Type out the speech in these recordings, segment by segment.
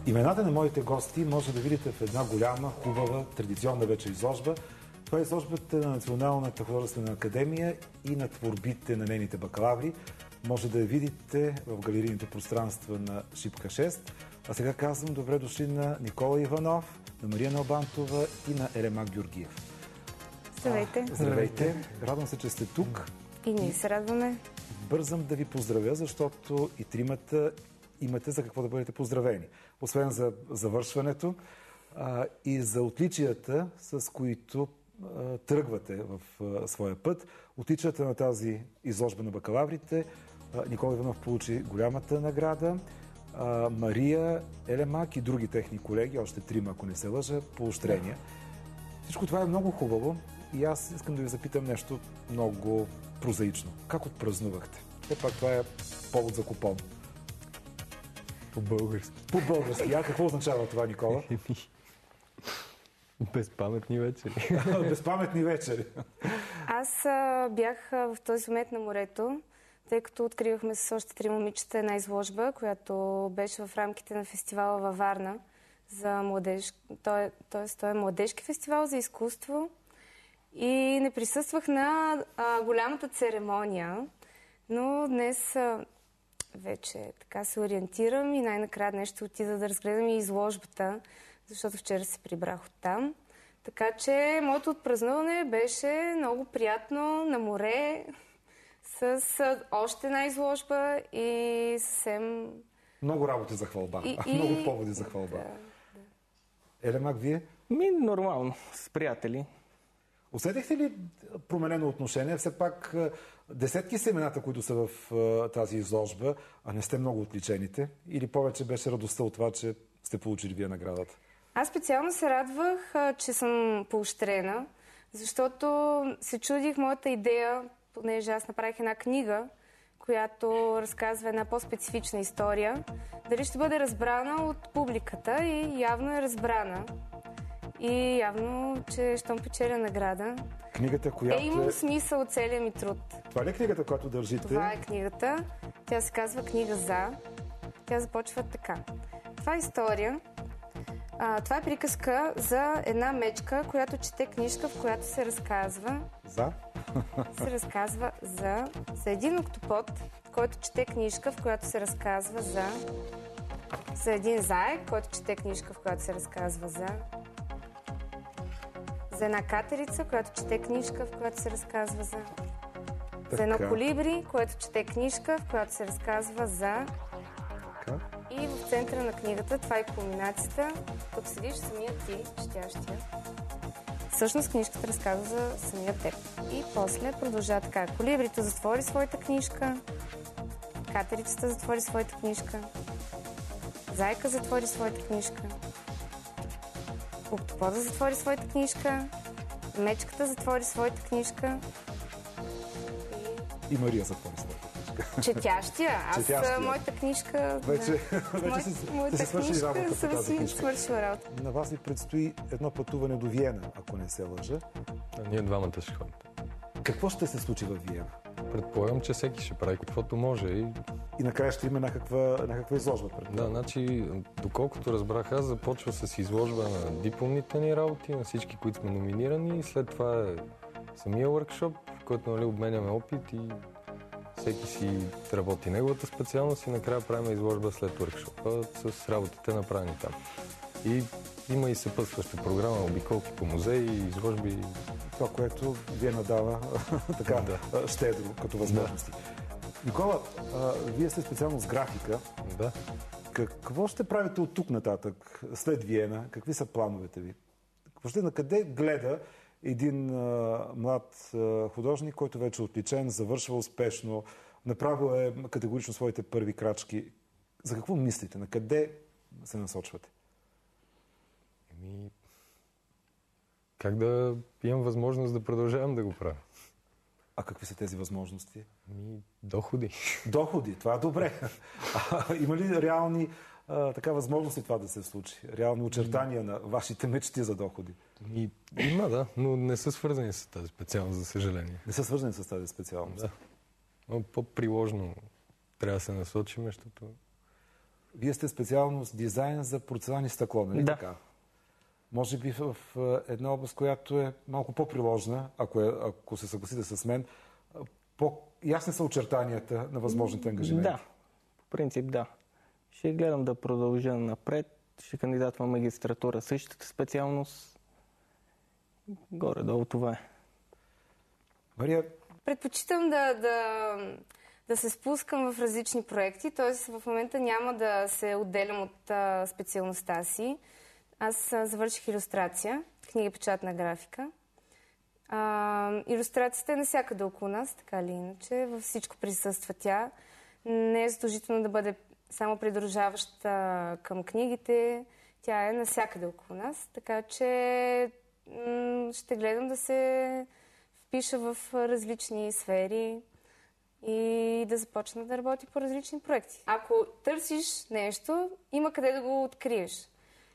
Имената на моите гости може да видите в една голяма, хубава, традиционна вече изложба. Това е изложбата на Националната художествена академия и на творбите на нейните бакалаври. Може да я видите в галерийните пространства на Шипка 6. А сега казвам добре дошли на Никола Иванов, на Мария Налбантова и на Елемак Георгиев. Здравейте! Здравейте! Радвам се, че сте тук. И ние се радваме. Бързам да ви поздравя, защото и тримата имате за какво да бъдете поздравени. Освен за завършването и за отличията, с които тръгвате в своя път. Отличията на тази изложба на бакалаврите. Никола Иванов получи голямата награда. Мария, Елемак и други техни колеги, още трима, ако не се лъжа, поощрения. Всичко това е много хубаво и аз искам да ви запитам нещо много прозаично. Как отпразнувахте? Все пак това е повод за купон. По-български. По-български. А какво означава това, Никола? Безпаметни вечери. Безпаметни вечери. Аз бях в този момент на морето, тъй като откривахме с още 3 момичета една изложба, която беше в рамките на фестивала във Варна за младеж. Той е младежки фестивал за изкуство. И не присъствах на голямата церемония, но днес вече така се ориентирам и най-накрая днес ще отида да разгледам и изложбата, защото вчера се прибрах оттам. Така че моето отпразнуване беше много приятно на море, с още една изложба и съвсем... Много работи за хвалба. Много поводи за хвалба. Да. Елемак, вие? Нормално, с приятели. Усетихте ли променено отношение? Все пак десетки са имената, които са в тази изложба, а не сте много отличените? Или повече беше радостта от това, че сте получили вие наградата? Аз специално се радвах, че съм поощрена, защото се чудих моята идея, понеже аз направих една книга, която разказва една по-специфична история, дали ще бъде разбрана от публиката и явно е разбрана. И явно, че щом печеля награда, книгата, която имал смисъл от целия ми труд. Това ли е книгата, която държите? Това е книгата. Тя се казва "Книга за". Тя започва така. Това е история. Това е приказка за една мечка, която чете книжка, в която се разказва... Се разказва за един октопод, който чете книжка, в която се разказва за един заек, който чете книжка, в която се разказва за една катерица, която чете книжка, в която се разказва за едно колибри, което чете книжка, в която се разказва за... И в центъра на книгата, това е кулминацията, като седиш самия ти, четящия. Всъщност книжката разказва за самия теб. И после продължава така. Колибрито затвори своята книжка, катерицата затвори своята книжка, зайка затвори своята книжка, октопода затвори своята книжка, мечката затвори своята книжка и Мария затвори своята книжка. Четящия. Моята книжка... Вече се свърши работа по тази книжка. Свършила работа. На вас ви предстои едно пътуване до Виена, ако не се лъжа. Ние двамата ще ходим. Какво ще се случи във Виена? Предполагам, че всеки ще прави каквото може. И накрая ще има някаква изложба. Да, значи, доколкото разбрах аз, започва с изложба на дипломните ни работи, на всички, които сме номинирани. След това е самия въркшоп, в който обменяме опит и всеки си работи неговата специалност и накрая правим изложба след въркшопа с работите направени там. И има и съпътстваща програма, обиколки по музеи, изложби. Това, което вие надава така щедро като възможности. Никола, вие сте специално с графика. Да. Какво ще правите от тук нататък, след Виена? Какви са плановете ви? На къде гледа един млад художник, който вече е отличен, завършва успешно, направо е категорично своите първи крачки? За какво мислите? На къде се насочвате? Как да имам възможност да продължавам да го правя? А какви са тези възможности? Доходи. Доходи, това е добре. Има ли реални възможности това да се случи? Реални очертания на вашите мечти за доходи? Има, да, но не са свързани с тази специалност, за съжаление. Не са свързани с тази специалност? Да. Но по-приложно трябва да се насочим, защото Вие сте специалност дизайн за порцелан и стъкло, нали така? Може би в една област, която е малко по-приложна, ако се съгласите с мен, по-ясни са очертанията на възможните ангажименти. Да, по принцип да. Ще гледам да продължа напред, ще кандидатвам магистратура, същата специалност. Горе-долу това е. Мария? Предпочитам да се спускам в различни проекти, т.е. в момента няма да се отделям от специалността си. Аз завърших илюстрация, книга и печатна графика. Илюстрацията е навсякъде около нас, така или иначе. Във всичко присъства тя. Не е задължително да бъде само придружаваща към книгите. Тя е навсякъде около нас. Така че ще гледам да се впиша в различни сфери и да започна да работя по различни проекти. Ако търсиш нещо, има къде да го откриеш.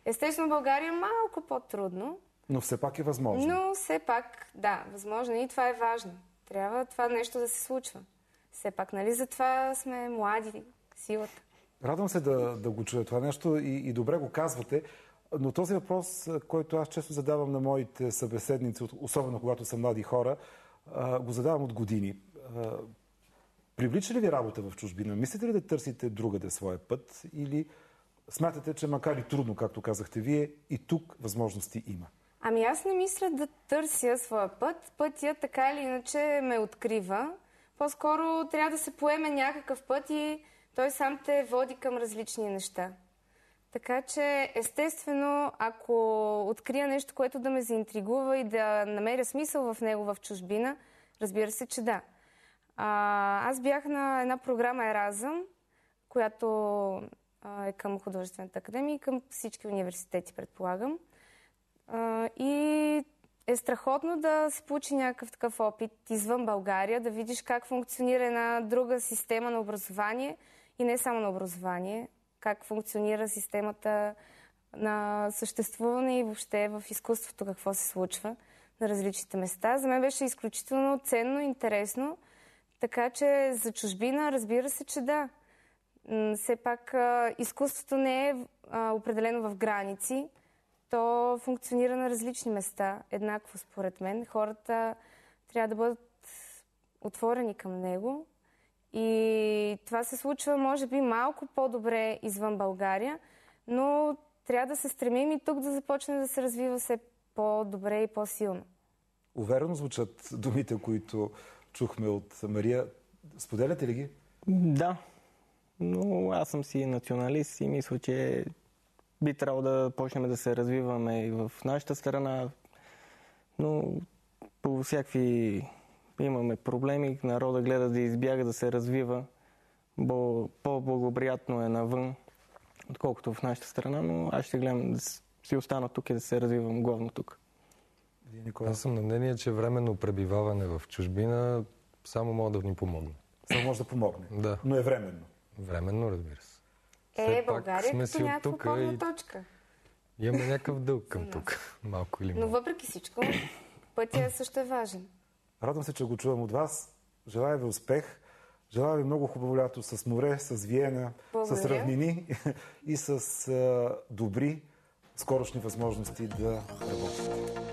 Естествено, в България е малко по-трудно. Но все пак е възможно. Но все пак, да, възможно и това е важно. Трябва това нещо да се случва. Все пак, нали, затова сме млади, силата. Радвам се да го чуя това нещо и добре го казвате, но този въпрос, който аз често задавам на моите събеседници, особено когато са млади хора, го задавам от години. Привлича ли ви работа в чужбина? Мислите ли да търсите другаде своя път или смятате, че макар и трудно, както казахте вие, и тук възможности има? Ами аз не мисля да търся своя път. Пътя така или иначе ме открива. По-скоро трябва да се поеме някакъв път и той сам те води към различни неща. Така че, естествено, ако открия нещо, което да ме заинтригува и да намеря смисъл в него в чужбина, разбира се, че да. Аз бях на една програма Еразъм, която е към Художествената академия и към всички университети, предполагам. И е страхотно да се получи някакъв такъв опит извън България, да видиш как функционира една друга система на образование и не само на образование, как функционира системата на съществуване и въобще в изкуството, какво се случва на различните места. За мен беше изключително ценно, интересно, така че за чужбина, разбира се, че да. Все пак изкуството не е определено в граници, то функционира на различни места, еднакво според мен. Хората трябва да бъдат отворени към него и това се случва, може би, малко по-добре извън България, но трябва да се стремим и тук да започне да се развива все по-добре и по-силно. Уверено звучат думите, които чухме от Мария. Споделяте ли ги? Да, но аз съм си националист и мисля, че би трябвало да почнем да се развиваме и в нашата страна, но по всякакви имаме проблеми, народа гледа да избяга, да се развива. По-благоприятно е навън, отколкото в нашата страна, но аз ще гледам да си остана тук и да се развивам главно тук. Аз съм на мнение, че временно пребиваване в чужбина само може да ни помогне. Само може да помогне, да. Но е временно. Временно, разбира се. България е като някаква опорна точка. Имаме някакъв дълг към тук, малко или малко. Но въпреки всичко, пътя също е важен. Радвам се, че го чувам от вас. Желая ви успех. Желая ви много хубаво лято с море, с Виена, с равнини и с добри скорошни възможности да работите.